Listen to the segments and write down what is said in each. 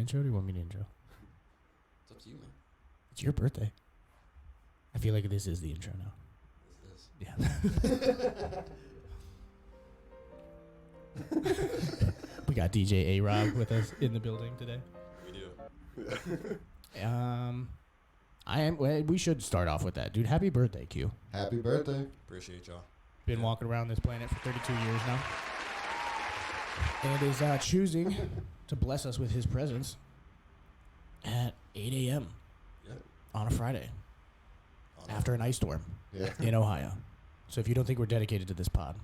intro or do you want me to intro? It's up to you, man. It's your birthday. I feel like this is the intro now. This is. Yeah. We got DJ A-Robb with us in the building today. We do. We should start off with that, dude. Happy birthday, Q. Happy birthday. Appreciate y'all. Been walking around this planet for 32 years now. And is choosing to bless us with his presence at 8 a.m. Yep. on a Friday after an ice storm in Ohio. So if you don't think we're dedicated to this pod.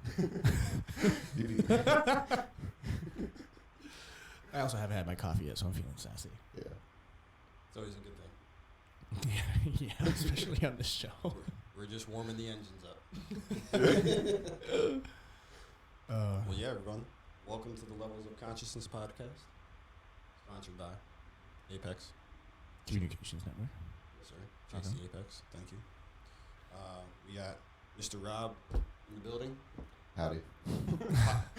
I also haven't had my coffee yet, so I'm feeling sassy. Yeah. It's always a good thing. Yeah, especially on this show. We're just warming the engines up. Well, yeah, everyone. Welcome to the Levels of Consciousness podcast. Sponsored by Apex Communications Network. Yes, sir. Chase the Apex. Thank you. We got Mr. Rob in the building. Howdy.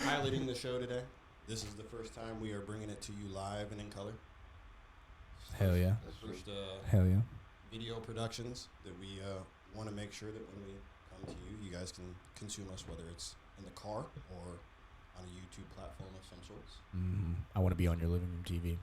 Piloting the show today. This is the first time we are bringing it to you live and in color. Hell yeah. First Hell yeah. video productions that we want to make sure that when we come to you, you guys can consume us, whether it's in the car or on a YouTube platform of some sorts. I want to be on your living room TV.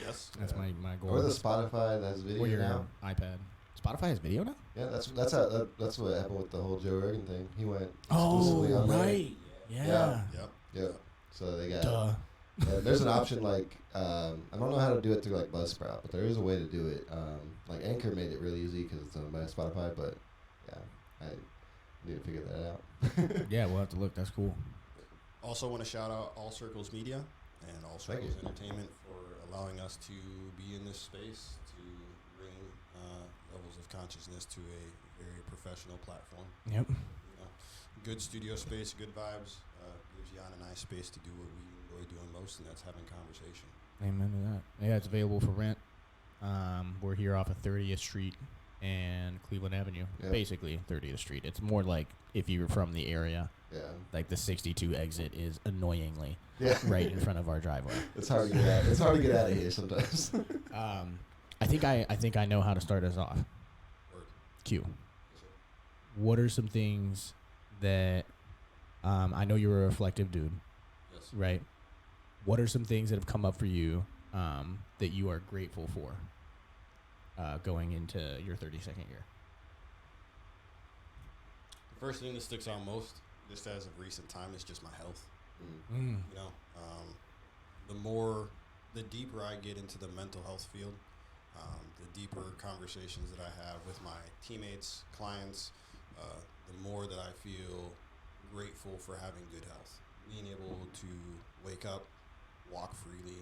Yes. That's my goal. Or the Spotify that has video or your now. iPad. Spotify has video now? Yeah, that's what happened with the whole Joe Rogan thing. He went Oh, exclusively on there. right. Yeah. Yep. Yeah. So they got. Duh. There's an option like I don't know how to do it through like Buzzsprout, but there is a way to do it. Like Anchor made it really easy because it's owned by Spotify, but yeah, I need to figure that out. Yeah, we'll have to look. That's cool. Also want to shout out All Circles Media and All Circles Entertainment for allowing us to be in this space to bring levels of consciousness to a very professional platform. Yep. You know, good studio space, good vibes, gives Jan and I space to do what we enjoy doing most, and that's having conversation. Amen to that. Yeah, it's available for rent. We're here off of 30th Street and Cleveland Avenue. Yep. Basically 30th Street. It's more like if you were from the area. Yeah. Like the 62 exit is annoyingly Yeah. right in front of our driveway. It's hard to get out. It's hard to get out of here sometimes. I think I know how to start us off. Word. Q. What are some things that I know you're a reflective dude, Yes. right? What are some things that have come up for you that you are grateful for going into your 32nd year? The first thing that sticks out most, just as of recent time, is just my health. Mm. You know, the deeper I get into the mental health field, the deeper conversations that I have with my teammates, clients, the more that I feel grateful for having good health. Being able to wake up, walk freely,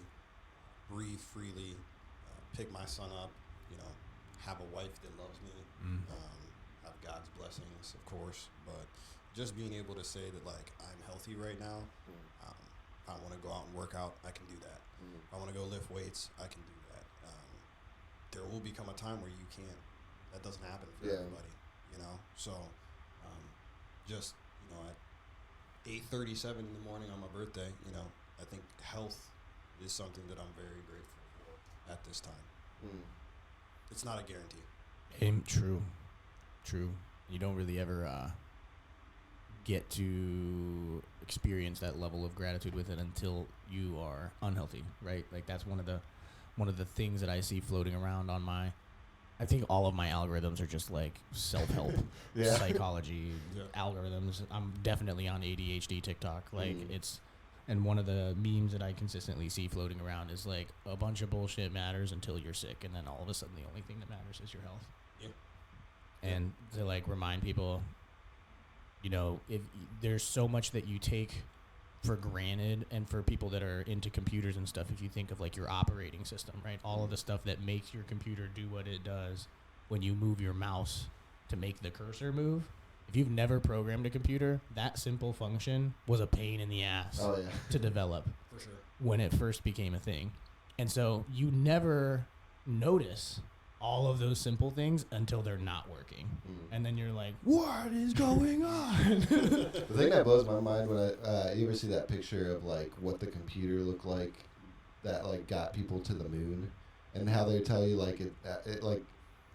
breathe freely, pick my son up, you know, have a wife that loves me, have God's blessings, of course, but just being able to say that, like, I'm healthy right now. If I want to go out and work out, I can do that. If I want to go lift weights, I can do that. There will become a time where you can't. That doesn't happen for everybody, you know? So just, you know, at 8:37 in the morning on my birthday, you know, I think health is something that I'm very grateful for at this time. It's not a guarantee. True. You don't really ever get to experience that level of gratitude with it until you are unhealthy, right? Like that's one of the things that I see floating around on I think all of my algorithms are just like self-help, psychology algorithms. I'm definitely on ADHD TikTok. Like and one of the memes that I consistently see floating around is like a bunch of bullshit matters until you're sick, and then all of a sudden the only thing that matters is your health. Yeah. And to like remind people, you know, if there's so much that you take for granted, and for people that are into computers and stuff, if you think of like your operating system, right? All of the stuff that makes your computer do what it does when you move your mouse to make the cursor move. If you've never programmed a computer, that simple function was a pain in the ass to develop For sure. when it first became a thing. And so you never notice all of those simple things until they're not working. And then you're like, what is going on? The thing that blows my mind when you ever see that picture of like what the computer looked like that like got people to the moon, and how they tell you like it like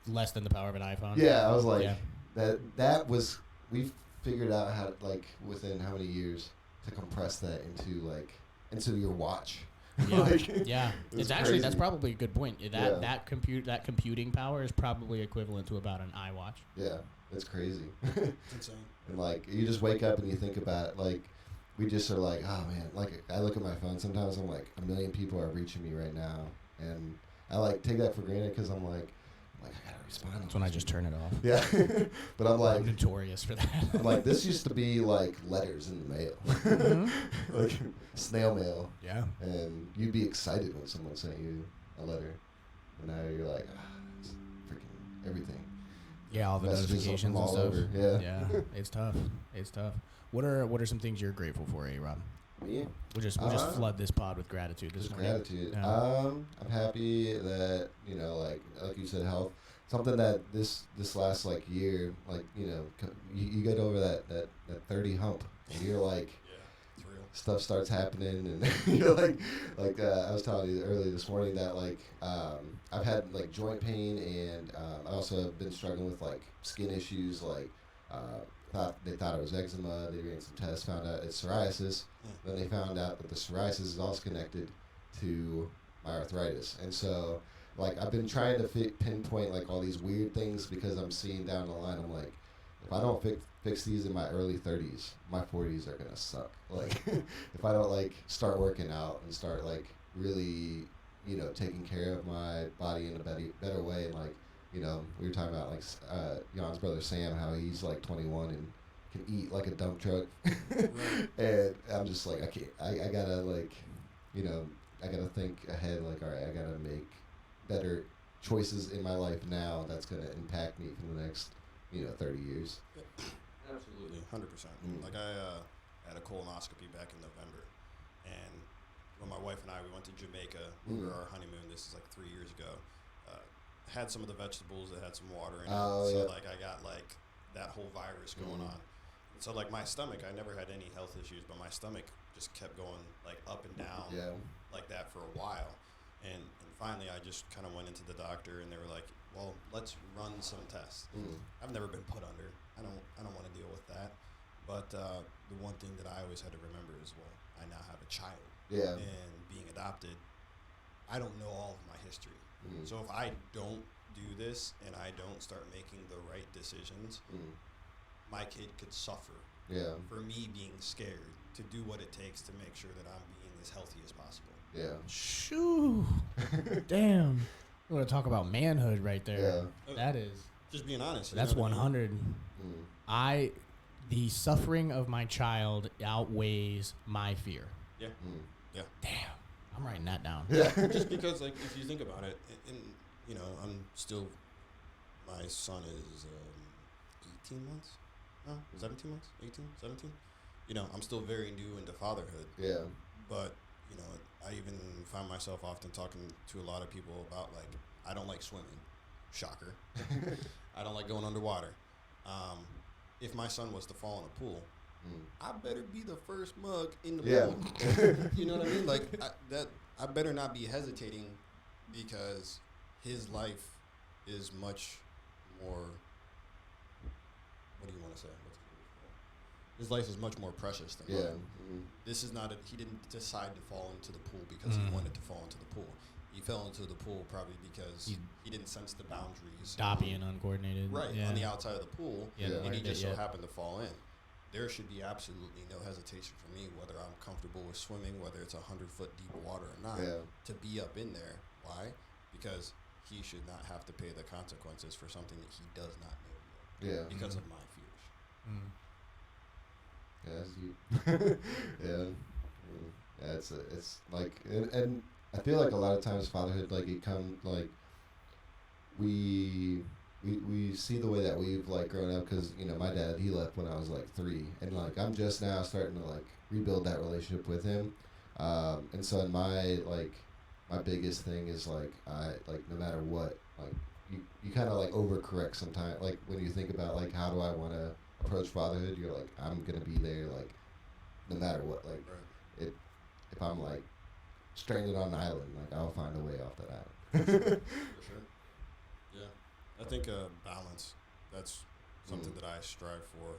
less than the power of an iPhone. Yeah, I was like, Yeah. that was, we figured out how, like, within how many years to compress that into your watch. Yeah, Like, yeah. It's actually, crazy. that's probably a good point. That computing power is probably equivalent to about an iWatch. Yeah, it's crazy. It's insane. And, like, you just wake up and you think about, like, we just are like, oh, man. Like, I look at my phone sometimes, I'm like, 1 million people are reaching me right now. And I, like, take that for granted because I'm like, I gotta respond. That's when I just turn it off. Yeah. But I'm like, I'm notorious for that. I'm like, this used to be like letters in the mail. Mm-hmm. Like snail mail. Yeah. And you'd be excited when someone sent you a letter. And now you're like, it's freaking everything. Yeah, all the Messages notifications from and all stuff. over. Yeah. Yeah. It's tough. It's tough. What are some things you're grateful for, A-Robb? Me? We'll just flood this pod with gratitude this Just morning. gratitude. Yeah. I'm happy that, like you said, health. Something that this last like year, like, you get over that 30 hump, and you're like, It's real. stuff starts happening, and you're like I was telling you earlier this morning that like I've had like joint pain, and I also have been struggling with like skin issues. Like they thought it was eczema. They ran some tests, found out it's psoriasis. Then they found out that the psoriasis is also connected to my arthritis, and so like I've been trying to pinpoint like all these weird things because I'm seeing down the line. I'm like, if I don't fix these in my early 30s, my 40s are gonna suck. Like, if I don't like start working out and start like really, taking care of my body in a better way, and like, we were talking about like Jan's brother Sam, how he's like 21 and can eat like a dump truck, and I'm just like, I can't. I gotta like, I gotta think ahead. Like, all right, I gotta make better choices in my life now that's going to impact me for the next 30 years. Absolutely, 100%. Like I had a colonoscopy back in November, and when my wife and I, we went to Jamaica for our honeymoon. This is like 3 years ago. Had some of the vegetables that had some water in it, so like I got like that whole virus going on. And so like my stomach, I never had any health issues, but my stomach just kept going like up and down like that for a while. And finally, I just kind of went into the doctor, and they were like, "Well, let's run some tests." I've never been put under. I don't want to deal with that. But the one thing that I always had to remember is, well, I now have a child. Yeah. And being adopted, I don't know all of my history. So if I don't do this and I don't start making the right decisions, my kid could suffer. Yeah. For me being scared to do what it takes to make sure that I'm being as healthy as possible. Yeah. Shoo. Damn. We're going to talk about manhood right there. Yeah. That is. Just being honest. That's 100. The suffering of my child outweighs my fear. Yeah. Yeah. Damn. I'm writing that down. Yeah. Just because, like, if you think about it, I'm still, my son is 18 months? No, 17 months? 18, 17? I'm still very new into fatherhood. Yeah. But, I even find myself often talking to a lot of people about, like, I don't like swimming. Shocker. I don't like going underwater. If my son was to fall in a pool, I better be the first mug in the pool. You know what I mean? Like, I better not be hesitating, because his life is much more, what do you want to say? His life is much more precious than mine. This is not he didn't decide to fall into the pool because he wanted to fall into the pool. He fell into the pool probably because he didn't sense the boundaries. Stoppy and uncoordinated. Right, on the outside of the pool, and he just so happened to fall in. There should be absolutely no hesitation for me, whether I'm comfortable with swimming, whether it's 100-foot deep water or not, to be up in there. Why? Because he should not have to pay the consequences for something that he does not know yet. Because of my fears. Yeah, that's deep. Yeah, it's like, and I feel like a lot of times fatherhood, like, it comes like we see the way that we've like grown up, because my dad, he left when I was like 3, and like I'm just now starting to like rebuild that relationship with him, and so in my biggest thing is like, I like, no matter what, like you kind of like overcorrect sometimes, like when you think about like, how do I want to approach fatherhood, you're like, I'm gonna be there like no matter what, like if I'm like stranded on an island. Like, I'll find a way off that island. For sure. Yeah. I think balance, that's something that I strive for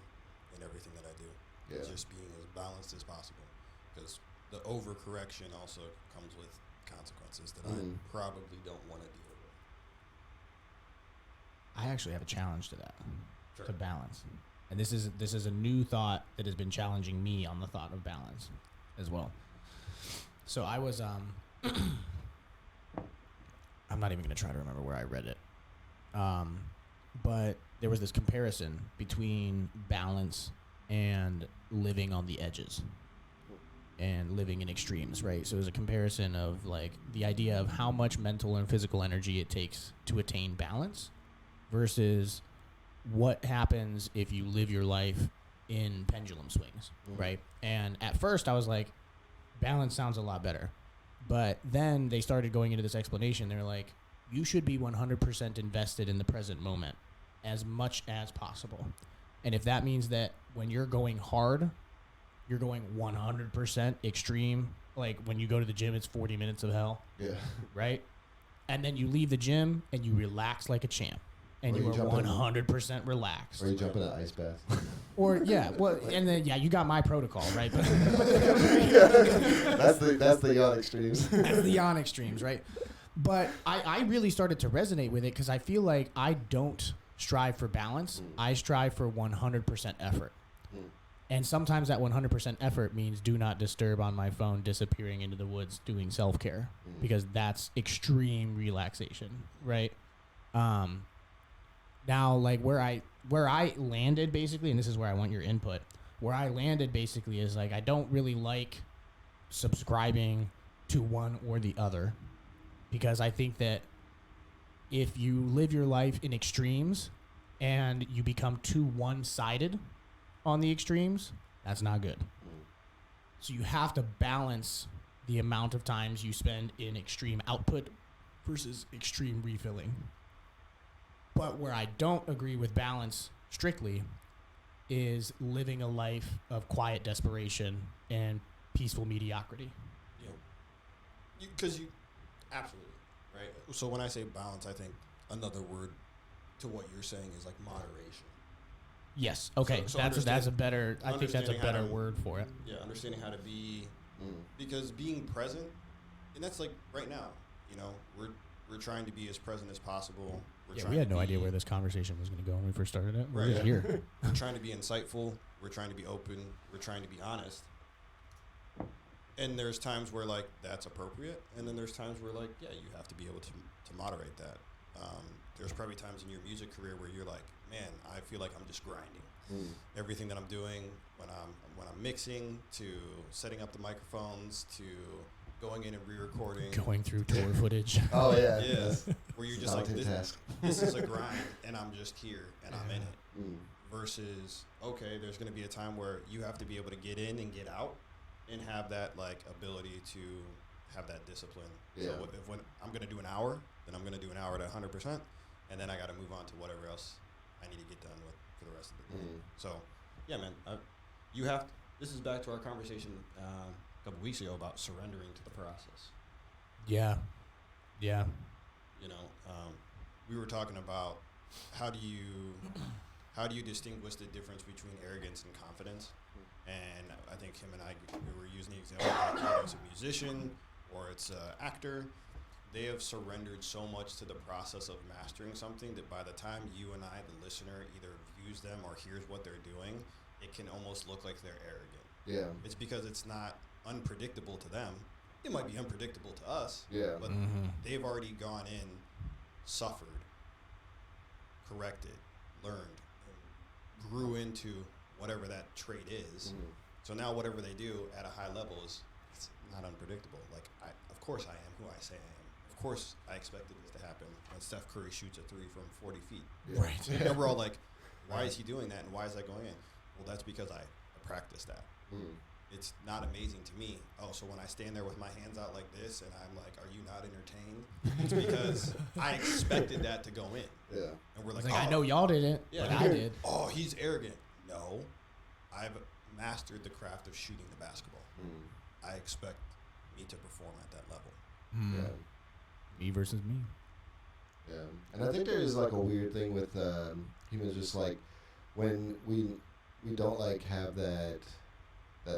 in everything that I do. Yeah. Just being as balanced as possible. Because the overcorrection also comes with consequences that I probably don't want to deal with. I actually have a challenge to that, Sure. to balance. And this is a new thought that has been challenging me on the thought of balance as well. So I was I'm not even going to try to remember where I read it. But there was this comparison between balance and living on the edges and living in extremes, right? So it was a comparison of like the idea of how much mental and physical energy it takes to attain balance versus what happens if you live your life in pendulum swings, right? And at first I was like, balance sounds a lot better. But then they started going into this explanation. They're like, you should be 100% invested in the present moment as much as possible. And if that means that when you're going hard, you're going 100% extreme, like when you go to the gym, it's 40 minutes of hell. Yeah. Right? And then you leave the gym and you relax like a champ. And you are 100% relaxed. Or you jump in an ice bath. Or, yeah, well, and then, yeah, you got my protocol, right? That's the yawn extremes. That's the yawn extremes, right? But I really started to resonate with it because I feel like I don't strive for balance. I strive for 100% effort. And sometimes that 100% effort means do not disturb on my phone, disappearing into the woods, doing self-care, because that's extreme relaxation, right? Now, like where I landed basically, and this is where I want your input, where I landed basically is like I don't really like subscribing to one or the other, because I think that if you live your life in extremes and you become too one-sided on the extremes, that's not good. So you have to balance the amount of times you spend in extreme output versus extreme refilling. But where I don't agree with balance strictly is living a life of quiet desperation and peaceful mediocrity. Yeah. Because you absolutely, right? So when I say balance, I think another word to what you're saying is like moderation. Yes. Okay. So that's a better. I think that's a better word for it. Yeah, understanding how to be, because being present, and that's like right now. You know, we're trying to be as present as possible. We had no idea where this conversation was going to go when we first started it. We're just here. We're trying to be insightful. We're trying to be open. We're trying to be honest. And there's times where like that's appropriate, and then there's times where like you have to be able to moderate that. There's probably times in your music career where you're like, man, I feel like I'm just grinding. Everything that I'm doing when I'm mixing, to setting up the microphones, to going in and re-recording, going through tour footage. Oh yeah. Where you're just like, this is a grind, and I'm just here and I'm in it. Versus, okay, there's going to be a time where you have to be able to get in and get out, and have that like ability to have that discipline. So when I'm going to do an hour, then I'm going to do an hour at 100%, and then I got to move on to whatever else I need to get done with for the rest of the day. So, yeah, man, you have. This is back to our conversation a couple weeks ago about surrendering to the process. Yeah. You know, we were talking about how do you distinguish the difference between arrogance and confidence? And I think him and I, we were using the example of whether it's a musician or it's an actor. They have surrendered so much to the process of mastering something that by the time you and I, the listener, either views them or hears what they're doing, it can almost look like they're arrogant. Yeah. It's because it's not unpredictable to them. It might be unpredictable to us. Yeah. But they've already gone in, suffered, corrected, learned, and grew into whatever that trait is. So now whatever they do at a high level is it's not unpredictable. Like, of course I am who I say I am. Of course I expected this to happen when Steph Curry shoots a three from 40 feet. Yeah. Right. And we're all like, why is he doing that, and why is that going in? Well, that's because I practiced that. It's not amazing to me. Oh, so when I stand there with my hands out like this and I'm like, are you not entertained? It's because I expected that to go in. Yeah. And we're like, I know y'all didn't, but I did. Oh, he's arrogant. No. I've mastered the craft of shooting the basketball. I expect me to perform at that level. Yeah. Me versus me. Yeah, and I think there's like a weird thing with humans, just like when we don't like have that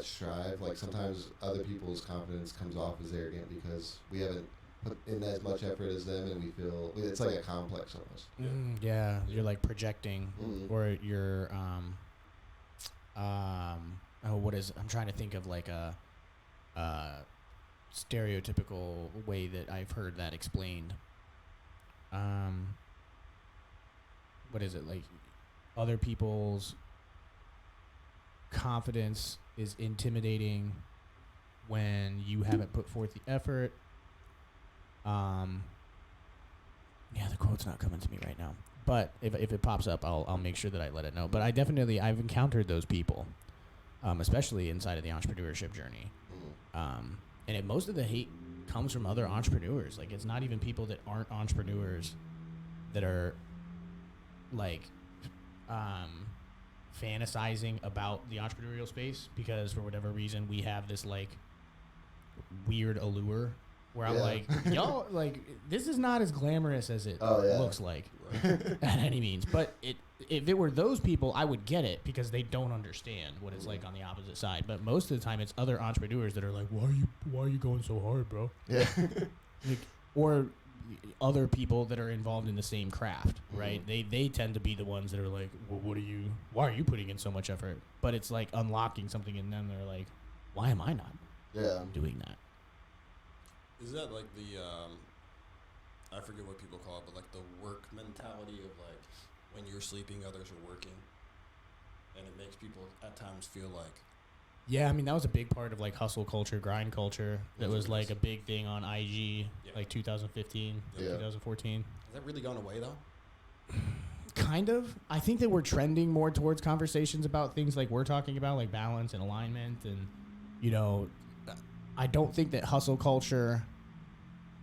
strive. Like sometimes other people's confidence comes off as arrogant because we haven't put in as much effort as them, and we feel it's like a complex almost. Yeah, you're like projecting, or you're I'm trying to think of like a stereotypical way that I've heard that explained. What is it, like other people's confidence is intimidating when you haven't put forth the effort. Yeah, the quote's not coming to me right now, but if it pops up, I'll make sure that I let it know. But I've encountered those people, especially inside of the entrepreneurship journey. And most of the hate comes from other entrepreneurs. Like, it's not even people that aren't entrepreneurs that are like fantasizing about the entrepreneurial space, because for whatever reason we have this like weird allure where I'm like, y'all, like, this is not as glamorous as it looks like at any means. But if it were those people, I would get it, because they don't understand what it's like on the opposite side. But most of the time, it's other entrepreneurs that are like, why are you going so hard, bro? Yeah. Like, or other people that are involved in the same craft, right? They tend to be the ones that are like, well, why are you putting in so much effort? But it's like unlocking something in them. They're like, why am I not doing that? Is that like the, I forget what people call it, but like the work mentality of like when you're sleeping, others are working, and it makes people at times feel like. Yeah, I mean, that was a big part of like hustle culture, grind culture. That was like a big thing on IG, like 2015, 2014. Has that really gone away though? Kind of. I think that we're trending more towards conversations about things like we're talking about, like balance and alignment. And, you know, I don't think that hustle culture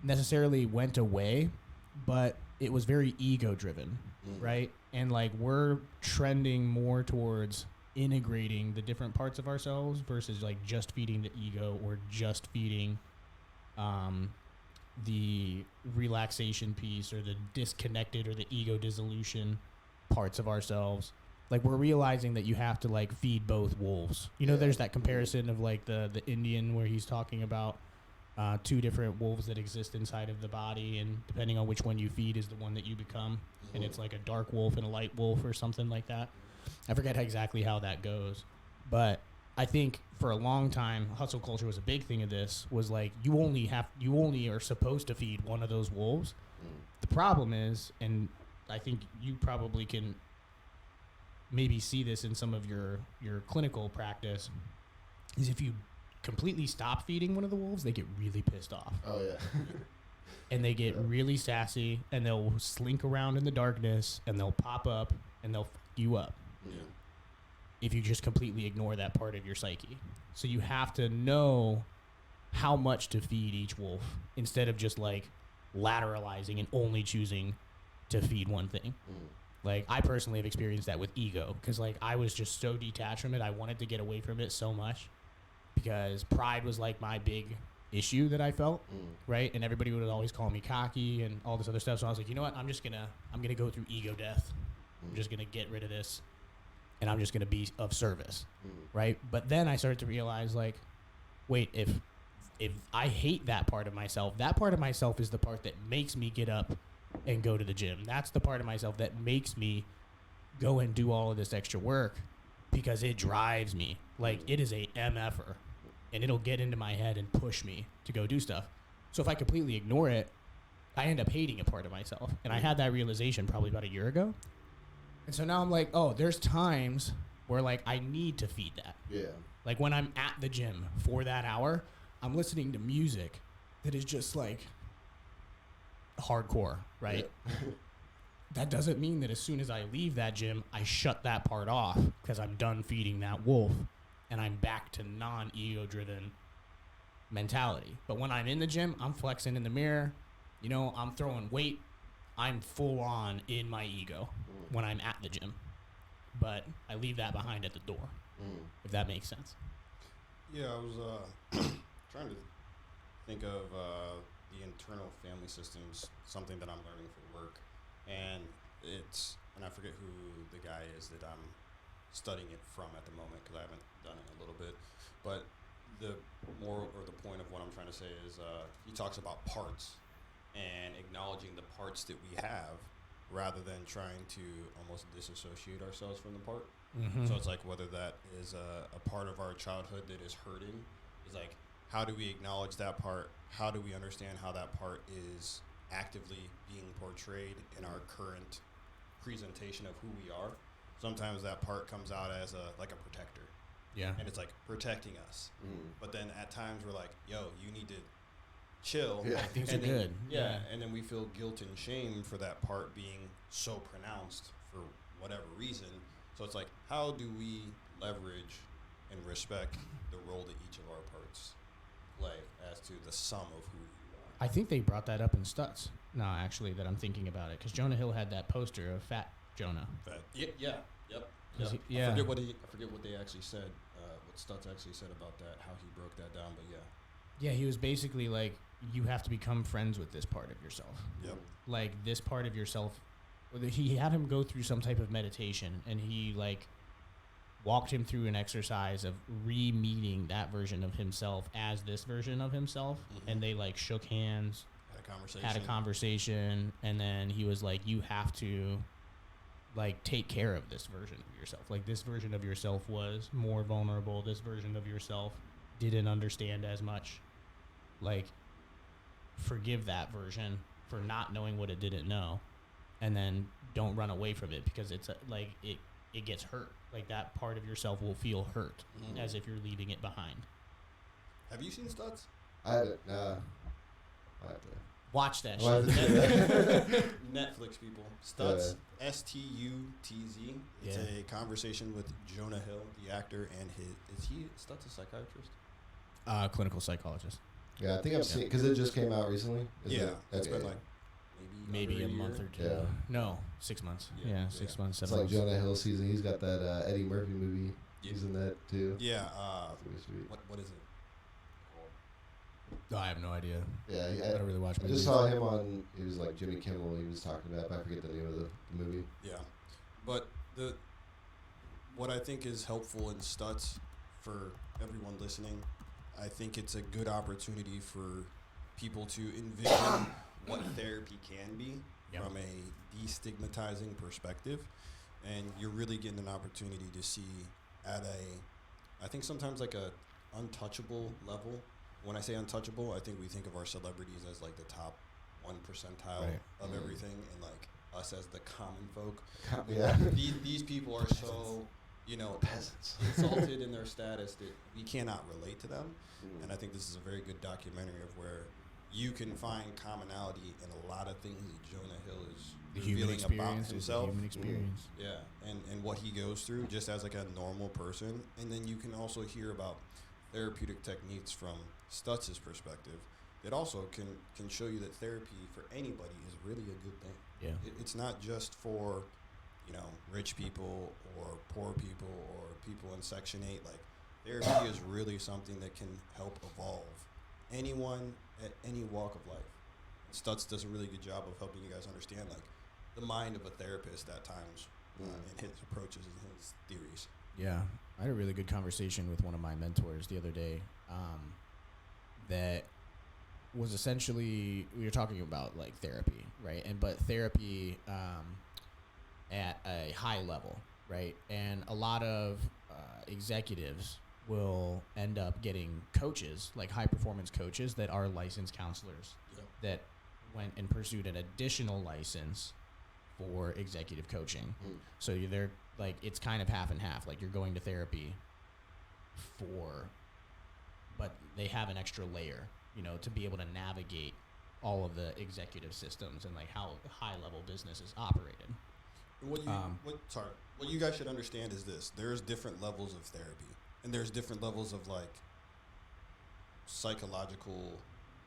necessarily went away, but it was very ego driven, right? And like we're trending more towards integrating the different parts of ourselves versus like just feeding the ego, or just feeding the relaxation piece, or the disconnected or the ego dissolution parts of ourselves. Like, we're realizing that you have to like feed both wolves. You know, there's that comparison of like the Indian where he's talking about two different wolves that exist inside of the body, and depending on which one you feed is the one that you become. And it's like a dark wolf and a light wolf or something like that. I forget exactly how that goes, but I think for a long time, hustle culture was a big thing of this, was like, you only are supposed to feed one of those wolves. The problem is, and I think you probably can maybe see this in some of your clinical practice, is if you completely stop feeding one of the wolves, they get really pissed off. Oh, yeah. And they get really sassy, and they'll slink around in the darkness, and they'll pop up, and they'll fuck you up. Yeah. If you just completely ignore that part of your psyche. So you have to know how much to feed each wolf, instead of just like lateralizing and only choosing to feed one thing. Like, I personally have experienced that with ego, because like I was just so detached from it. I wanted to get away from it so much, because pride was like my big issue that I felt, right? And everybody would always call me cocky and all this other stuff. So I was like, you know what? I'm gonna go through ego death. I'm just gonna get rid of this, and I'm just gonna be of service, right? But then I started to realize, like, wait, if I hate that part of myself is the part that makes me get up and go to the gym. That's the part of myself that makes me go and do all of this extra work, because it drives me. Like, it is a MFer, and it'll get into my head and push me to go do stuff. So if I completely ignore it, I end up hating a part of myself. And I had that realization probably about a year ago. And so now I'm like, oh, there's times where like I need to feed that. Yeah. Like when I'm at the gym for that hour, I'm listening to music that is just like hardcore, right? Yeah. That doesn't mean that as soon as I leave that gym, I shut that part off, because I'm done feeding that wolf and I'm back to non-ego driven mentality. But when I'm in the gym, I'm flexing in the mirror, you know, I'm throwing weight, I'm full on in my ego when I'm at the gym. But I leave that behind at the door, if that makes sense. Yeah, I was trying to think of the internal family systems, something that I'm learning for work, and and I forget who the guy is that I'm studying it from at the moment because I haven't done it in a little bit, but the point of what I'm trying to say is he talks about parts and acknowledging the parts that we have rather than trying to almost disassociate ourselves from the part. Mm-hmm. So it's like whether that is a part of our childhood that is hurting, is like how do we acknowledge that part? How do we understand how that part is actively being portrayed in our current presentation of who we are? Sometimes that part comes out as a protector. Yeah. And it's like protecting us. But then at times we're like, yo, you need to chill. Yeah. Things are And then- good. Yeah. And then we feel guilt and shame for that part being so pronounced for whatever reason. So it's like, how do we leverage and respect the role that each of our parts play as to the sum of who we are? I think they brought that up in Stutz. No, actually, that I'm thinking about it, because Jonah Hill had that poster of Fat Jonah. Yep. Yeah. I forget what they actually said, what Stutz actually said about that, how he broke that down, but yeah. Yeah, he was basically like, you have to become friends with this part of yourself. Yep. Like, this part of yourself, he had him go through some type of meditation, and he, like, walked him through an exercise of re-meeting that version of himself as this version of himself, and they, like, shook hands, had a conversation, and then he was like, you have to, like, take care of this version of yourself. Like, this version of yourself was more vulnerable. This version of yourself didn't understand as much. Like, forgive that version for not knowing what it didn't know, and then don't run away from it, because it's like it gets hurt. Like, that part of yourself will feel hurt as if you're leaving it behind. Have you seen Stutz? I haven't. I have to. Watch that Well, shit. Netflix people. Stutz, Stutz. It's Yeah. a conversation with Jonah Hill, the actor, and is Stutz a psychiatrist? Clinical psychologist. Yeah, I think I've seen, because it just came out recently. It's been like Maybe under a month or two. Yeah. No, 6 months. Yeah. 6 months, It's 7 like months. Jonah Hill season. He's got that Eddie Murphy movie. He's in that too. Yeah. It's really sweet. What is it? Oh, I have no idea. Yeah, I don't really watch I movies. just saw him on. He was like Jimmy Kimmel. He was talking about. I forget the name of the movie. Yeah, but what I think is helpful in Stutz for everyone listening, I think it's a good opportunity for people to envision what therapy can be from a destigmatizing perspective, and you're really getting an opportunity to see at I think sometimes like a untouchable level. When I say untouchable, I think we think of our celebrities as like the top 1 percentile of everything, and like us as the common folk. Yeah. These people are so, Peasants. insulted in their status that we cannot relate to them. And I think this is a very good documentary of where you can find commonality in a lot of things that Jonah Hill is revealing about himself. The human experience. Yeah, and what he goes through just as like a normal person. And then you can also hear about therapeutic techniques from Stutz's perspective that also can show you that therapy for anybody is really a good thing. Yeah. It's not just for, rich people or poor people or people in Section 8. Like, therapy is really something that can help evolve anyone at any walk of life. Stutz does a really good job of helping you guys understand, like, the mind of a therapist at times and his approaches and his theories. Yeah. I had a really good conversation with one of my mentors the other day that was essentially, we were talking about, like, therapy, right? But therapy at a high level, right? And a lot of executives will end up getting coaches, like high-performance coaches that are licensed counselors that went and pursued an additional license for executive coaching. So they're like, it's kind of half and half. Like, you're going to therapy but they have an extra layer, to be able to navigate all of the executive systems and like how high-level business is operated. What you guys should understand is this: there's different levels of therapy, and there's different levels of like psychological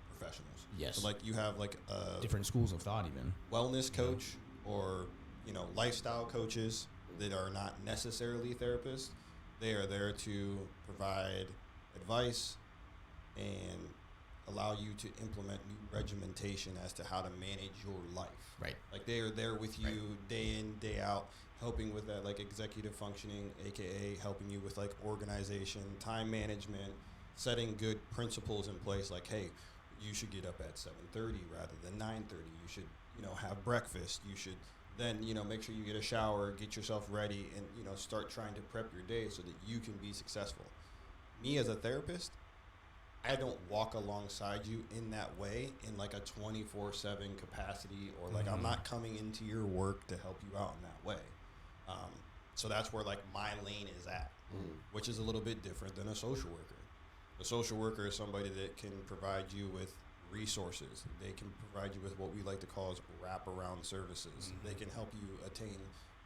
professionals. Yes. So like you have like Different schools of thought, even. wellness coach or lifestyle coaches that are not necessarily therapists. They are there to provide advice and allow you to implement new regimentation as to how to manage your life. Right. Like they are there with you day in, day out, helping with that like executive functioning, aka helping you with like organization, time management, setting good principles in place. Like, hey, you should get up at 7:30 rather than 9:30. You should, have breakfast. You should then, make sure you get a shower, get yourself ready, and, start trying to prep your day so that you can be successful. Me as a therapist, I don't walk alongside you in that way in like a 24/7 capacity, or like I'm not coming into your work to help you out in that way. So that's where like my lane is at, which is a little bit different than a social worker. A social worker is somebody that can provide you with resources. They can provide you with what we like to call as wraparound services. They can help you attain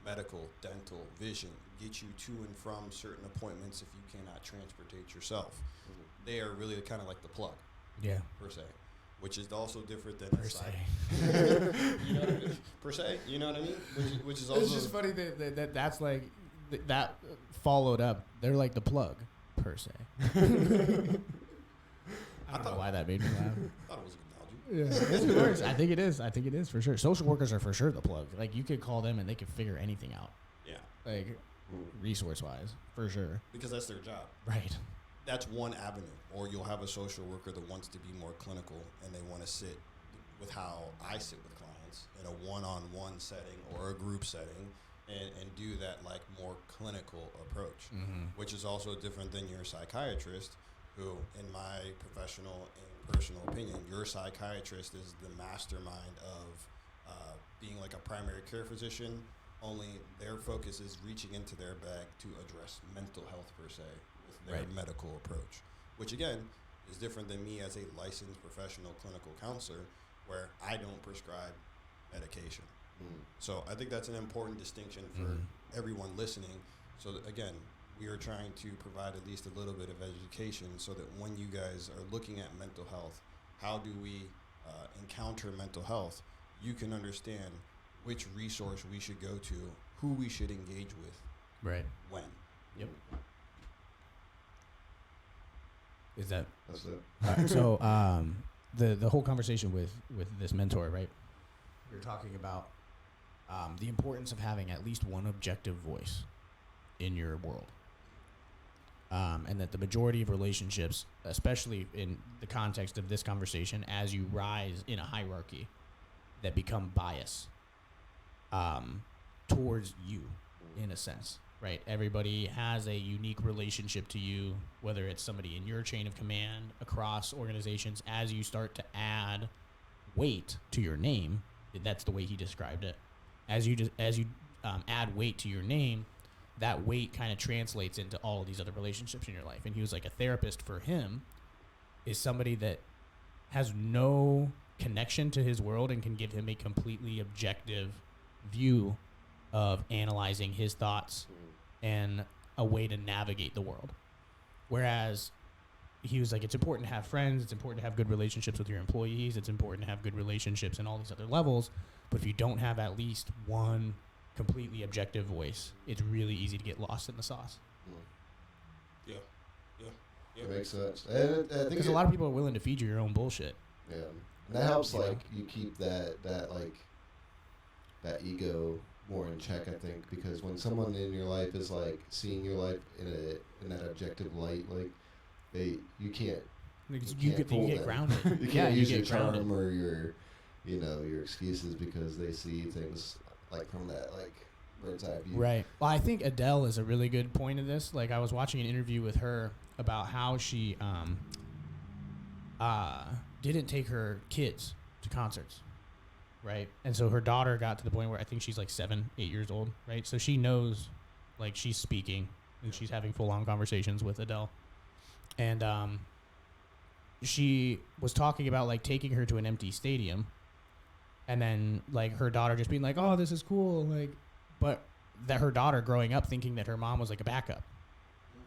medical, dental, vision, get you to and from certain appointments if you cannot transportate yourself. They are really kind of like the plug, per se, which is also different than per se. You know what I mean? Per se, you know what I mean? Which is also. It's just funny that's like that followed up. They're like the plug, per se. I don't know why that made me laugh. I thought it was a good analogy. Yeah, it works. I think it is for sure. Social workers are for sure the plug. Like you could call them and they could figure anything out. Yeah. Like resource wise, for sure. Because that's their job. Right. That's one avenue. Or you'll have a social worker that wants to be more clinical and they want to sit with how I sit with clients in a one-on-one setting or a group setting and do that like more clinical approach, which is also different than your psychiatrist, who, in my professional and personal opinion, your psychiatrist is the mastermind of being like a primary care physician, only their focus is reaching into their bag to address mental health per se with their medical approach, which again is different than me as a licensed professional clinical counselor where I don't prescribe medication. So I think that's an important distinction for everyone listening. So that, again, we are trying to provide at least a little bit of education so that when you guys are looking at mental health, how do we encounter mental health, you can understand which resource we should go to, who we should engage with, when. Yep. Is that? That's it. Right, so the whole conversation with this mentor, right? You're talking about the importance of having at least one objective voice in your world. And that the majority of relationships, especially in the context of this conversation, as you rise in a hierarchy, that become bias towards you, in a sense, right? Everybody has a unique relationship to you, whether it's somebody in your chain of command, across organizations. As you start to add weight to your name, that's the way he described it. As you add weight to your name, that weight kind of translates into all of these other relationships in your life. And he was like, a therapist for him is somebody that has no connection to his world and can give him a completely objective view of analyzing his thoughts and a way to navigate the world. Whereas he was like, it's important to have friends, it's important to have good relationships with your employees, it's important to have good relationships in all these other levels, but if you don't have at least one completely objective voice, it's really easy to get lost in the sauce. Yeah. It makes sense. And I think because a lot of people are willing to feed you your own bullshit. Yeah. And that helps, like, you keep that ego more in check, I think, because when someone in your life is, like, seeing your life in that objective light, like, you can't get grounded. You can't use your charm or your excuses because they see things like from that like bird's eye view. Right. Well, I think Adele is a really good point of this. Like, I was watching an interview with her about how she didn't take her kids to concerts, right? And so her daughter got to the point where I think she's like 7, 8 years old, right? So she knows, like, she's speaking and she's having full-on conversations with Adele. And she was talking about, like, taking her to an empty stadium and then, like, her daughter just being like, oh, this is cool, like, but that her daughter growing up thinking that her mom was like a backup,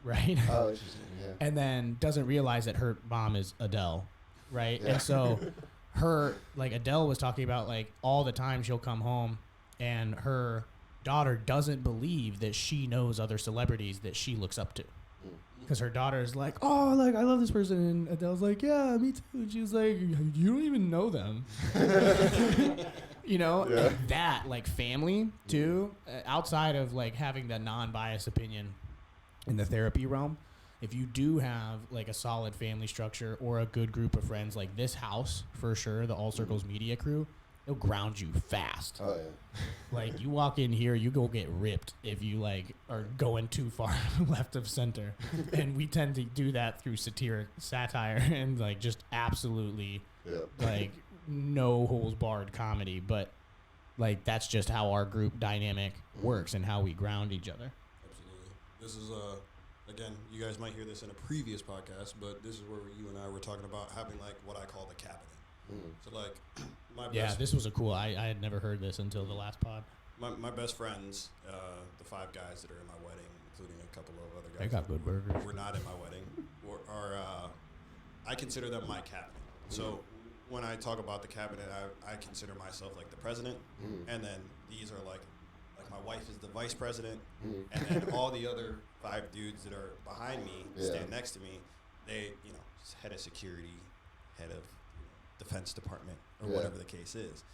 right? Oh, interesting, yeah. And then doesn't realize that her mom is Adele, right? Yeah. And so Adele was talking about, like, all the time she'll come home and her daughter doesn't believe that she knows other celebrities that she looks up to. Because her daughter's like, oh, like, I love this person. And Adele's like, yeah, me too. And she was like, you don't even know them. You know, and that, like, family, too, outside of, like, having the non-biased opinion in the therapy realm, if you do have, like, a solid family structure or a good group of friends, like this house, for sure, the All Circles Media crew, it'll ground you fast. Oh, yeah. Like, you walk in here, you go get ripped if you, like, are going too far left of center. And we tend to do that through satire and, like, just absolutely, like, no holes barred comedy. But, like, that's just how our group dynamic works and how we ground each other. Absolutely. This is, again, you guys might hear this in a previous podcast, but this is where you and I were talking about having, like, what I call the cabinet. So, like, this was a cool. I had never heard this until the last pod. My best friends, the 5 guys that are in my wedding, including a couple of other guys. They got good burgers. Were not in my wedding. I consider them my cabinet. So when I talk about the cabinet, I consider myself like the president, and then these are like my wife is the vice president, and then all the other 5 dudes that are behind me stand next to me. They, head of security, head of Defense Department, or whatever the case is.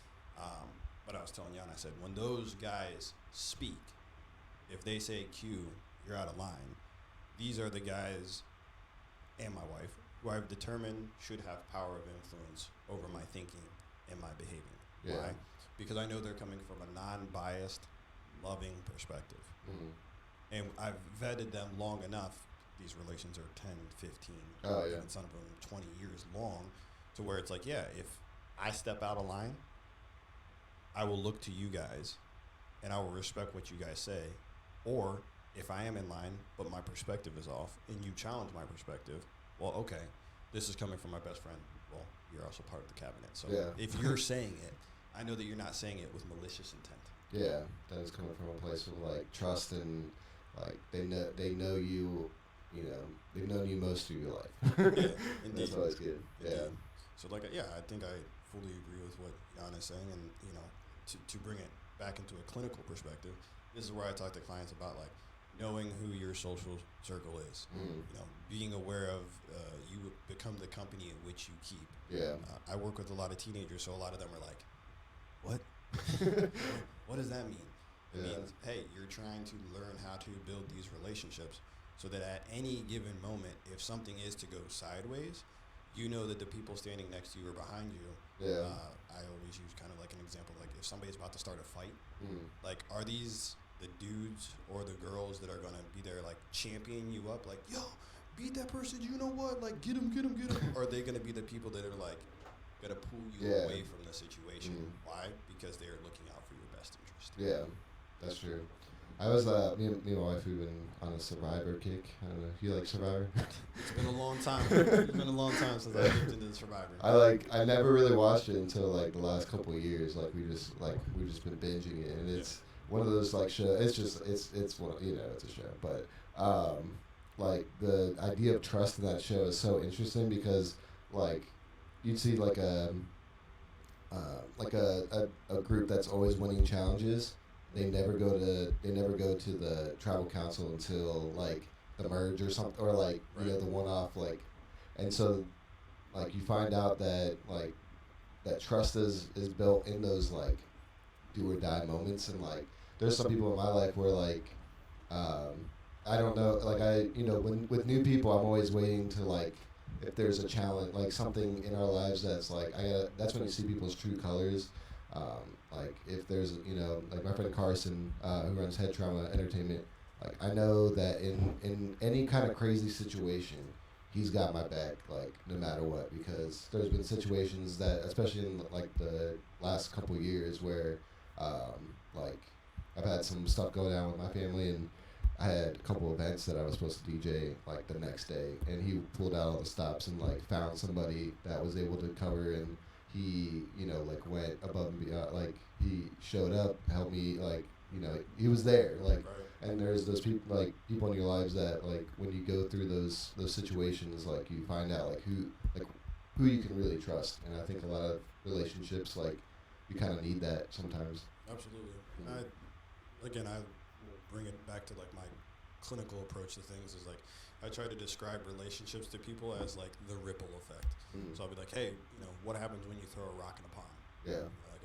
But I was telling Jan, I said, when those guys speak, if they say Q, you're out of line. These are the guys and my wife who I've determined should have power of influence over my thinking and my behavior. Yeah. Why? Because I know they're coming from a non-biased, loving perspective. And I've vetted them long enough. These relations are 10, 15, and some of them 20 years long, to where it's like, if I step out of line, I will look to you guys, and I will respect what you guys say. Or if I am in line, but my perspective is off, and you challenge my perspective, well, okay, this is coming from my best friend. Well, you're also part of the cabinet. So if you're saying it, I know that you're not saying it with malicious intent. Yeah, that is coming from a place of, like, trust, and, like, they know you, they've known you most of your life. Yeah, indeed. That's always good. Yeah. So, like, I think I fully agree with what Jan is saying, and, to bring it back into a clinical perspective, this is where I talk to clients about, like, knowing who your social circle is. Being aware of you become the company in which you keep. Yeah. I work with a lot of teenagers, so a lot of them are like, what? What does that mean? It means, hey, you're trying to learn how to build these relationships so that at any given moment, if something is to go sideways, you know that the people standing next to you or behind you. I always use kind of like an example, like if somebody's about to start a fight, like, are these the dudes or the girls that are going to be there, like, championing you up, like, yo, beat that person, you know what, like, get him, or are they going to be the people that are, like, going to pull you away from the situation? Why? Because they're looking out for your best interest. Yeah, that's true. I was, me and my wife, we've been on a Survivor kick. I don't know if you like Survivor. It's been a long time. It's been a long time since I looked into the Survivor. I never really watched it until, like, the last couple of years. Like, we've just been binging it, and it's one of those, like, shows. It's one, it's a show, but like, the idea of trust in that show is so interesting because, like, you'd see like a group that's always winning challenges. They never go to the tribal council until, like, the merge or something, or, like, the one-off, like, and so, like, you find out that, like, that trust is built in those, like, do or die moments. And, like, there's some people in my life where, like, I don't know, like, when with new people, I'm always waiting to, like, if there's a challenge, like, something in our lives that's, like, that's when you see people's true colors. Like, if there's, like, my friend Carson, who runs Head Trauma Entertainment, like, I know that in any kind of crazy situation, he's got my back, like, no matter what, because there's been situations that, especially in, like, the last couple of years, where, like, I've had some stuff go down with my family, and I had a couple events that I was supposed to DJ, like, the next day, and he pulled out all the stops and, like, found somebody that was able to cover, and he, like, went above and beyond, like, he showed up, helped me, like, he was there, like, and there's those people, like, people in your lives that, like, when you go through those situations, like, you find out, like, who you can really trust. And I think a lot of relationships, like, you kind of need that sometimes. Absolutely. I bring it back to, like, my clinical approach to things is, like, I try to describe relationships to people as like the ripple effect. So I'll be like, hey, what happens when you throw a rock in a pond? Yeah. Like,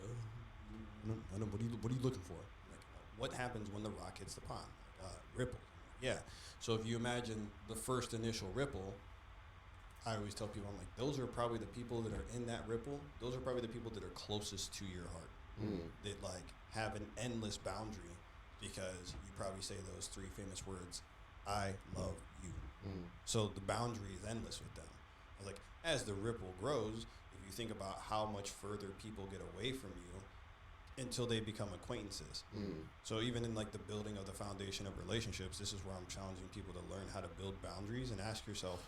I don't, what are you looking for? Like, what happens when the rock hits the pond? Ripple. Yeah. So if you imagine the first initial ripple, I always tell people, I'm like, those are probably the people that are in that ripple. Those are probably the people that are closest to your heart. That like have an endless boundary, because you probably say those three famous words, I love you. So the boundary is endless with them. I was like, as the ripple grows, if you think about how much further people get away from you until they become acquaintances. So even in like the building of the foundation of relationships, this is where I'm challenging people to learn how to build boundaries and ask yourself,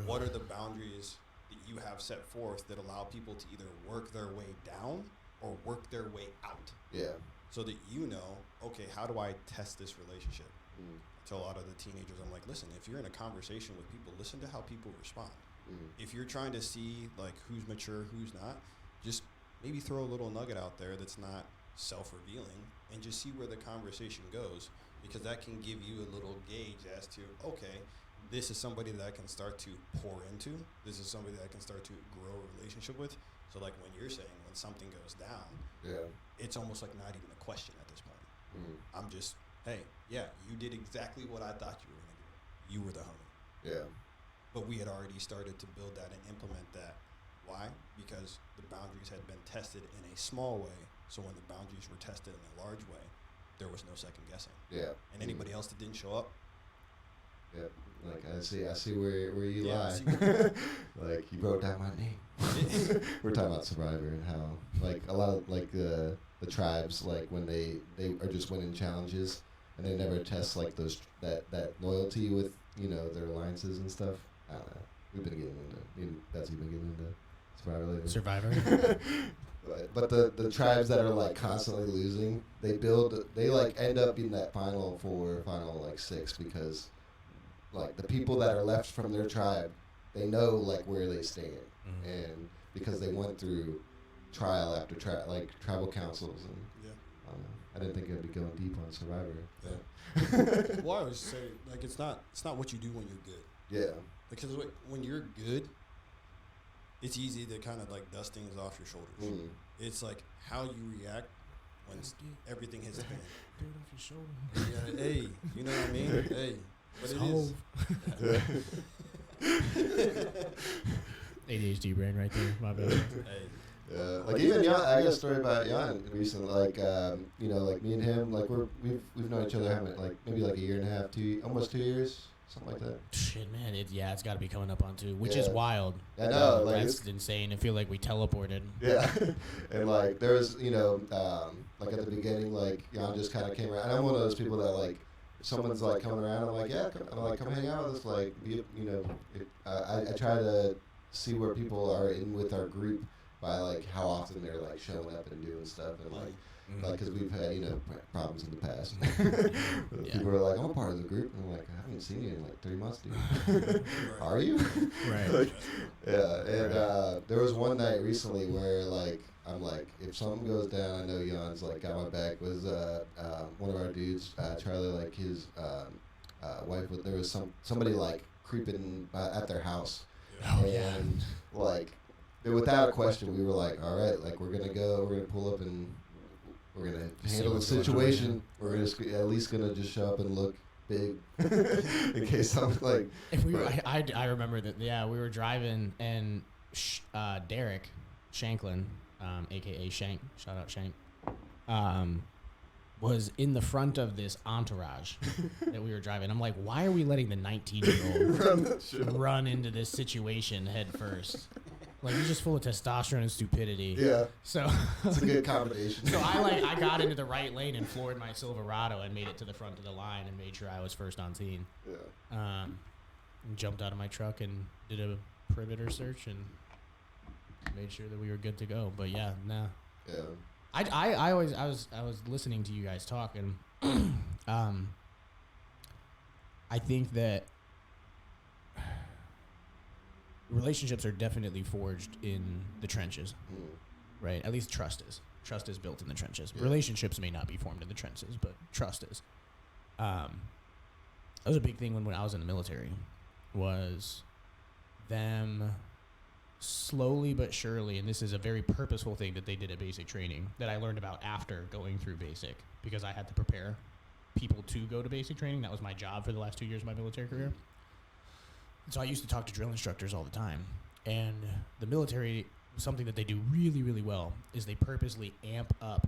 what are the boundaries that you have set forth that allow people to either work their way down or work their way out? Yeah. So that okay, how do I test this relationship? I tell a lot of the teenagers, I'm like, listen, if you're in a conversation with people, listen to how people respond. If you're trying to see like who's mature, who's not, just maybe throw a little nugget out there that's not self-revealing and just see where the conversation goes, because that can give you a little gauge as to, okay, this is somebody that I can start to pour into. This is somebody that I can start to grow a relationship with. So like when you're saying when something goes down, it's almost like not even a question at this point. I'm just, hey, yeah, you did exactly what I thought you were going to do. You were the homie. Yeah. But we had already started to build that and implement that. Why? Because the boundaries had been tested in a small way. So when the boundaries were tested in a large way, there was no second guessing. Yeah. And anybody else that didn't show up? Yeah. Like I see where you lie. Like you wrote down my name. We're talking about Survivor and how like a lot of like the tribes, like when they are just winning challenges and they never test like those that loyalty with their alliances and stuff. I don't know. We've been getting into Betsy been getting into Survivor lately. Survivor. But the tribes that are like constantly losing, they like end up in that final 4, final like 6, because like the people that are left from their tribe, they know like where they stand, and because they went through trial after trial, like tribal councils, and I didn't think I'd be going deep on Survivor. Well, I always say like it's not what you do when you're good. Yeah. Because when you're good, it's easy to kind of like dust things off your shoulders. It's like how you react when everything hits the fan. Do it off your shoulder. Yeah, hey, you know what I mean? Hey, but it is. ADHD brain right there. My bad. Hey. Like even Jan, I got a story about Jan recently. Like like me and him, like we've known each other like maybe like a year and a half, almost 2 years, something like that. Shit, man, it's got to be coming up on 2, which is wild. I know, like that's insane. I feel like we teleported. Yeah, and like there was like at the beginning, like Jan just kind of came around. And I'm one of those people that like if someone's like coming around, I'm like come hang out with us. Like I try to see where people are in with our group by like how often they're like showing up and doing stuff, and like because we've had problems in the past. People are like, I'm a part of the group, and I'm like, I haven't seen you in like 3 months, dude. Are you? Right. Like, yeah, and there was one night recently where like I'm like, if something goes down, I know Jan's like got my back. Was one of our dudes, Charlie, like his wife. There was somebody like creeping at their house, and like. Without a question, we were like, all right, like we're gonna pull up and we're gonna handle the situation. We're gonna at least gonna just show up and look big in case something like. If we were, I remember that. Yeah, we were driving and Derek Shanklin, aka Shank, shout out Shank, was in the front of this entourage that we were driving. I'm like, why are we letting the 19-year-old run into this situation head first? Like, he's just full of testosterone and stupidity. Yeah. So it's a good combination. So I got into the right lane and floored my Silverado and made it to the front of the line and made sure I was first on scene. Yeah. And jumped out of my truck and did a perimeter search and made sure that we were good to go. But yeah, nah. Yeah. I was listening to you guys talk, and I think that relationships are definitely forged in the trenches, right? At least trust is. Trust is built in the trenches. Yeah. Relationships may not be formed in the trenches, but trust is. That was a big thing when I was in the military. was them slowly but surely, and this is a very purposeful thing that they did at basic training that I learned about after going through basic, because I had to prepare people to go to basic training. That was my job for the last 2 years of my military career. So I used to talk to drill instructors all the time. And the military, something that they do really, really well is they purposely amp up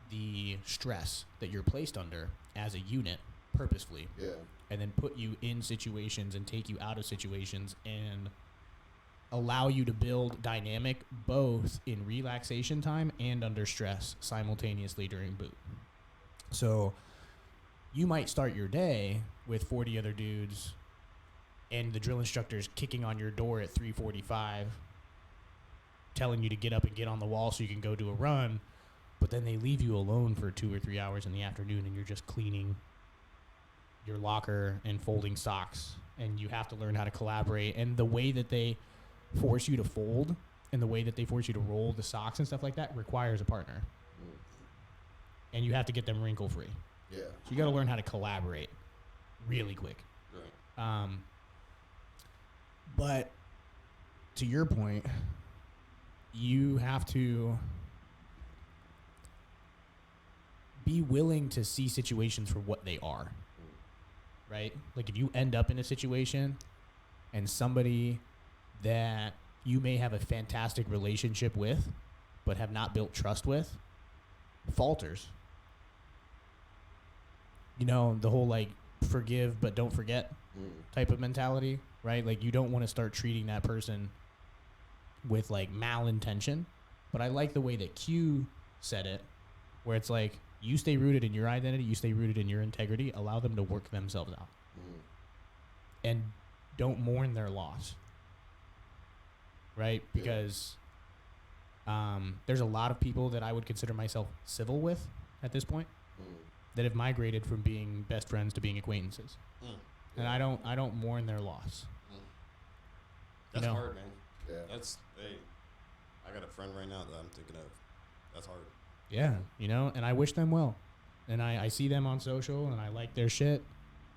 the stress that you're placed under as a unit purposefully. Yeah. And then put you in situations and take you out of situations and allow you to build dynamic both in relaxation time and under stress simultaneously during boot. So you might start your day with 40 other dudes and the drill instructor's kicking on your door at 3:45, telling you to get up and get on the wall so you can go do a run, but then they leave you alone for 2 or 3 hours in the afternoon and you're just cleaning your locker and folding socks, and you have to learn how to collaborate. And the way that they force you to fold and the way that they force you to roll the socks and stuff like that requires a partner. And you have to get them wrinkle free. Yeah. So you got to learn how to collaborate really quick. Right. But to your point, you have to be willing to see situations for what they are. Right? Like if you end up in a situation and somebody that you may have a fantastic relationship with but have not built trust with falters. You know, the whole like forgive but don't forget type of mentality, right? Like you don't want to start treating that person with like malintention. But I like the way that Q said it, where it's like you stay rooted in your identity, you stay rooted in your integrity, allow them to work themselves out. And don't mourn their loss. Right? Because there's a lot of people that I would consider myself civil with at this point that have migrated from being best friends to being acquaintances. And I don't mourn their loss. That's hard, man. Yeah. I got a friend right now that I'm thinking of. That's hard. Yeah, you know, and I wish them well. And I see them on social and I like their shit.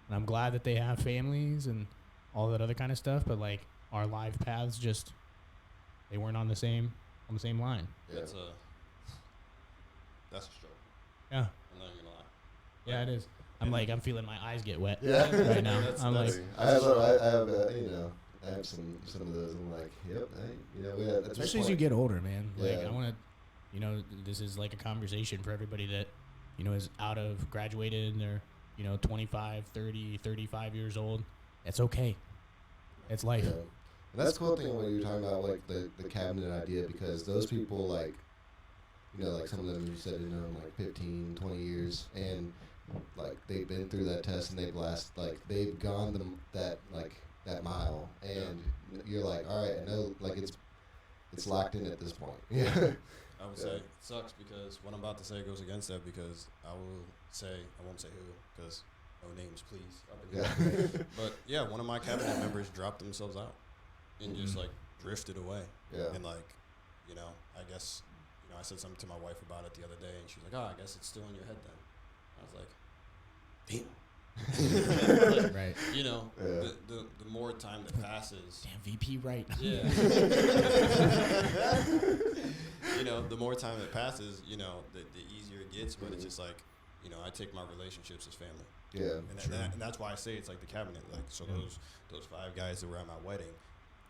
And I'm glad that they have families and all that other kind of stuff, but like our life paths just they weren't on the same line. Yeah. That's a struggle. Yeah. I'm not gonna lie. Yeah, it is. I'm feeling my eyes get wet Yeah. right now. I have some of those. I'm like, yep. Especially as you get older, man. Like Yeah. I want to, you know, this is like a conversation for everybody that, you know, is out of graduated and they're, you know, 25, 30, 35 years old. It's okay. It's life. Yeah. And that's the cool thing when you're talking about like the cabinet idea, because those people like, you know, like some of them you said, you know, like 15, 20 years, and like they've been through that test and they've gone that mile, and you're like, all right, I know, like it's locked in at this point. Yeah. I would say it sucks because what I'm about to say goes against that, because I won't say who, because no names, please. Yeah. But yeah, one of my cabinet members dropped themselves out and just like drifted away. Yeah. And like, you know, I guess, you know, I said something to my wife about it the other day, and she was like, "Oh, I guess it's still in your head then." I was like, "Damn." Like, Right. you know, the more time that passes. Damn, VP right. Yeah. You know, the more time that passes, you know, the easier it gets. But it's just like, you know, I take my relationships as family. Yeah. And that's why I say it's like the cabinet. Like, so those 5 guys that were at my wedding,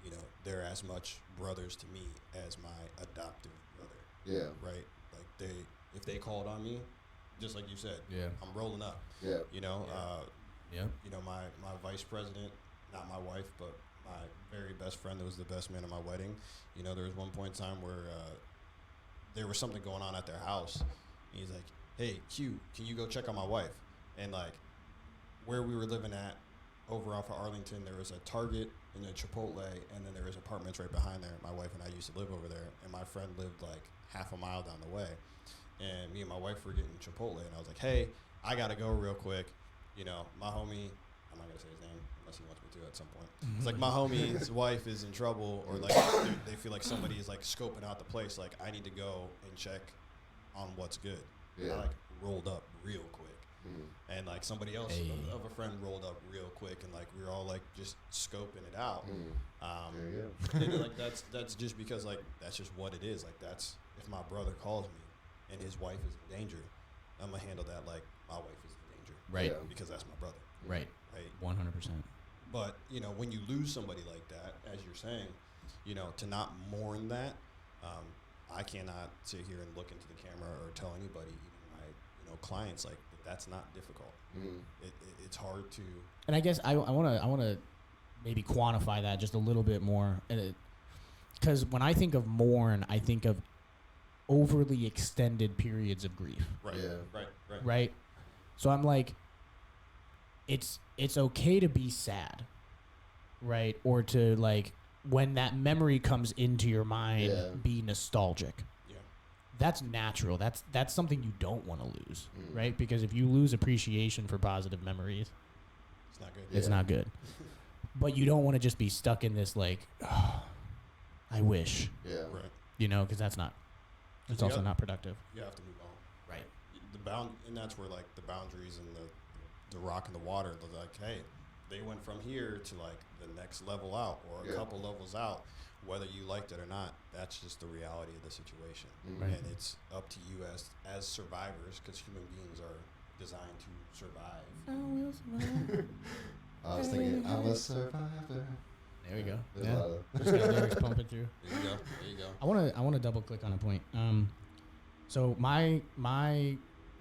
you know, they're as much brothers to me as my adoptive brother. Yeah. Right? Like if they called on me, just like you said, Yeah. I'm rolling up. Yeah. You know, Yeah. you know, my vice president, not my wife, but my very best friend that was the best man at my wedding. You know, there was one point in time where there was something going on at their house. And he's like, "Hey, Q, can you go check on my wife?" And like where we were living at over off of Arlington, there was a Target and a Chipotle, and then there was apartments right behind there. My wife and I used to live over there, and my friend lived like half a mile down the way. And me and my wife were getting Chipotle, and I was like, "Hey, I gotta go real quick. You know, my homie, I'm not gonna say his name unless he wants me to at some point. It's like my homie's wife is in trouble, or like they feel like somebody is like scoping out the place. Like I need to go and check on what's good." Yeah. I like rolled up real quick. and like somebody else of a friend rolled up real quick, and like we were all like just scoping it out. There you go. And like that's just because like that's just what it is. Like that's if my brother calls me and his wife is in danger, I'm gonna handle that like my wife is in danger, Right. Because that's my brother, Right. 100%. But you know, when you lose somebody like that, as you're saying, you know, to not mourn that, I cannot sit here and look into the camera or tell anybody, even my clients, like that's not difficult. It's hard to. And I guess I want to maybe quantify that just a little bit more, because when I think of mourn, I think of overly extended periods of grief. Right. Yeah. Right. So I'm like, it's okay to be sad, right? Or to like when that memory comes into your mind, be nostalgic. Yeah. That's natural. That's something you don't want to lose, right? Because if you lose appreciation for positive memories, it's not good. It's not good. But you don't want to just be stuck in this like, oh, I wish. Yeah. Right. Because that's not. It's also not productive. You have to move on. Right. And that's where like the boundaries and the rock in the water. They're like, hey, they went from here to like the next level out or a couple levels out. Whether you liked it or not, that's just the reality of the situation. Right. And it's up to you as survivors, because human beings are designed to survive. I will survive. I was thinking, I'm a survivor. There we go. There's a lot of Just got lyrics pumping through. There you go. I want to double click on a point. So my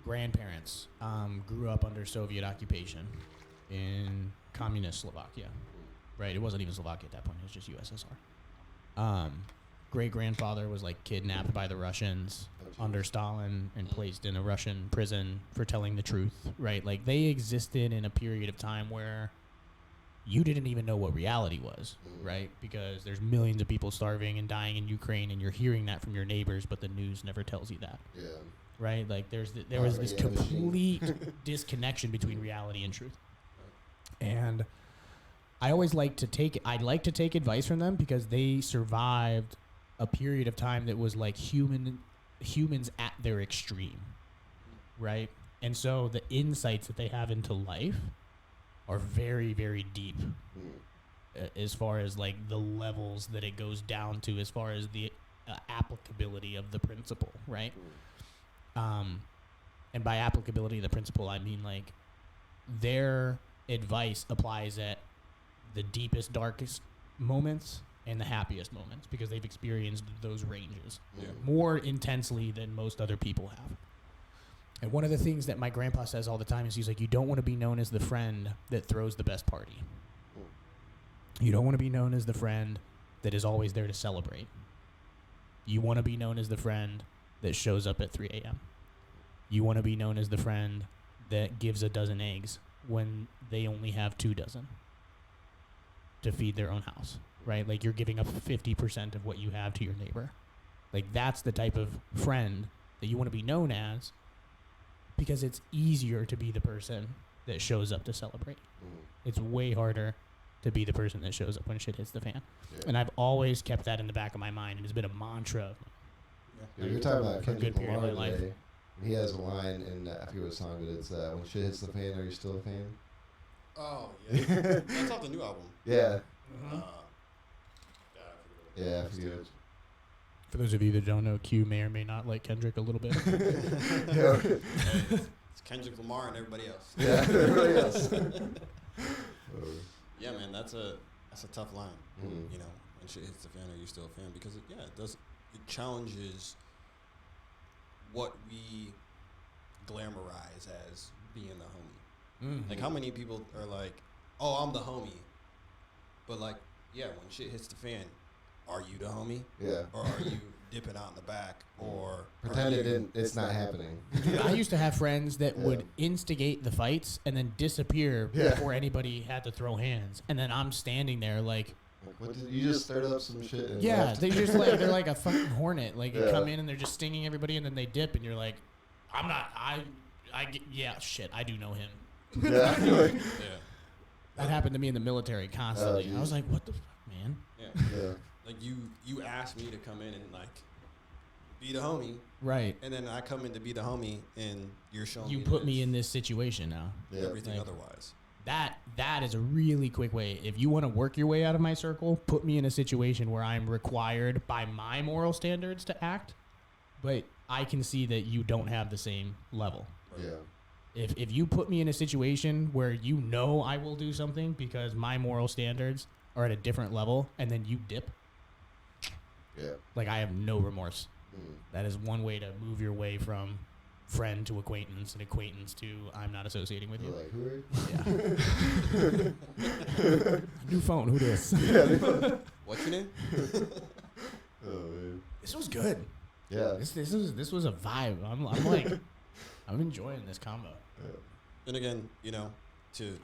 grandparents grew up under Soviet occupation in communist Slovakia. Right, it wasn't even Slovakia at that point. It was just USSR. Great grandfather was like kidnapped by the Russians under Stalin and placed in a Russian prison for telling the truth. Right, like they existed in a period of time where you didn't even know what reality was, right? Because there's millions of people starving and dying in Ukraine, and you're hearing that from your neighbors, but the news never tells you that. Yeah. Right? Like there was this complete disconnection between reality and truth. And I always like to take advice from them because they survived a period of time that was like humans at their extreme, right? And so the insights that they have into life are very, very deep as far as like the levels that it goes down to, as far as the applicability of the principle, right? And by applicability of the principle, I mean like their advice applies at the deepest, darkest moments and the happiest moments because they've experienced those ranges more intensely than most other people have. And one of the things that my grandpa says all the time is he's like, you don't want to be known as the friend that throws the best party. You don't want to be known as the friend that is always there to celebrate. You want to be known as the friend that shows up at 3 a.m. You want to be known as the friend that gives a dozen eggs when they only have 2 dozen to feed their own house, right? Like you're giving up 50% of what you have to your neighbor. Like that's the type of friend that you want to be known as, because it's easier to be the person that shows up to celebrate. It's way harder to be the person that shows up when shit hits the fan. Yeah. And I've always kept that in the back of my mind, and it's been a mantra. You're talking about Kendrick Lamar today. He has a line in, I forget what song, but it's when shit hits the fan, are you still a fan? Oh, yeah. That's off the new album. Yeah. Yeah, I forget. For those of you that don't know, Q may or may not like Kendrick a little bit. It's Kendrick Lamar and everybody else. Yeah, everybody else. Yeah, man, that's a tough line. You know, when shit hits the fan, are you still a fan? Because it challenges what we glamorize as being the homie. Like, how many people are like, oh, I'm the homie, but like, yeah, when shit hits the fan, are you the homie? Yeah. Or are you dipping out in the back? Or pretend it's not happening. I used to have friends that would instigate the fights and then disappear before anybody had to throw hands. And then I'm standing there like, what did you just stirred up some shit and left? They just like, they're like a fucking hornet. Like you come in and they're just stinging everybody and then they dip and you're like, I'm not, shit, I do know him. Yeah. That happened to me in the military constantly. I was like, what the fuck, man? Yeah. Like you asked me to come in and like be the homie, right? and then I come in to be the homie, and you're showing You me put me in this situation now. everything Like, otherwise. That is a really quick way. If you want to work your way out of my circle, put me in a situation where I'm required by my moral standards to act, but I can see that you don't have the same level. Yeah. If you put me in a situation where you know I will do something because my moral standards are at a different level, and then you dip, Yeah. like, I have no remorse. Mm. That is one way to move your way from friend to acquaintance and acquaintance to I'm not associating with you. You're like, who are you? Yeah. New phone. Who this? What's your name? Oh man. This was good. Yeah. This was a vibe. I'm like I'm enjoying this combo. Yeah. And again, you know, to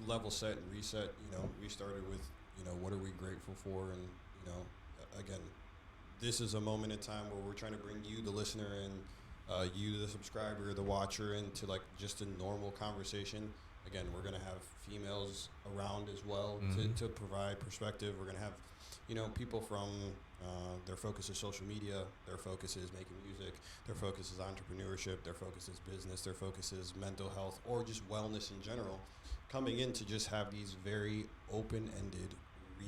level set and reset, you know, we started with, you know, what are we grateful for? And, you know, again, this is a moment in time where we're trying to bring you, the listener, and you, the subscriber, the watcher, into like just a normal conversation. Again, we're going to have females around as well to provide perspective. We're going to have, you know, people from their focus is social media, their focus is making music, their focus is entrepreneurship, their focus is business, their focus is mental health, or just wellness in general, coming in to just have these very open-ended,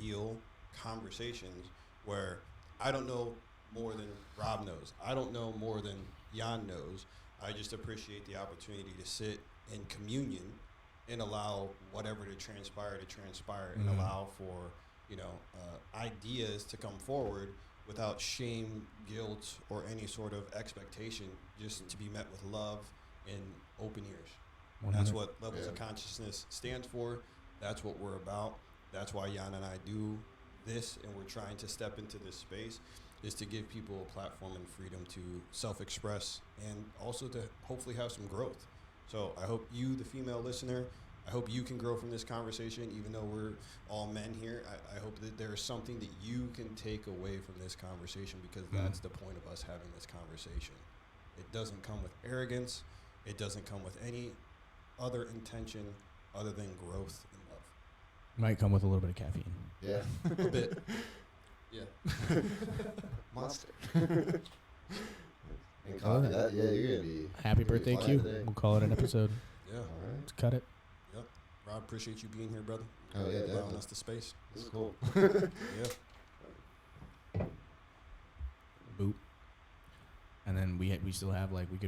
real conversations where I don't know more than Rob knows. I don't know more than Jan knows. I just appreciate the opportunity to sit in communion and allow whatever to transpire and allow for, you know, ideas to come forward without shame, guilt, or any sort of expectation, just to be met with love and open ears. And that's what Levels of Consciousness stands for. That's what we're about. That's why Jan and I do this, and we're trying to step into this space, is to give people a platform and freedom to self-express and also to hopefully have some growth. So I hope you, the female listener, I hope you can grow from this conversation, even though we're all men here. I hope that there is something that you can take away from this conversation, because that's the point of us having this conversation. It doesn't come with arrogance. It doesn't come with any other intention other than growth and love. Might come with a little bit of caffeine. Yeah. A bit. Yeah. Monster. And coffee, that, yeah, you're going to be... Happy you're gonna be birthday, flying Q. today. We'll call it an episode. Yeah. All right. Let's cut it. Yep. Rob, appreciate you being here, brother. Oh, yeah, Allowing definitely. us the space. This is cool. Yeah. Boop. And then we still have, like, we could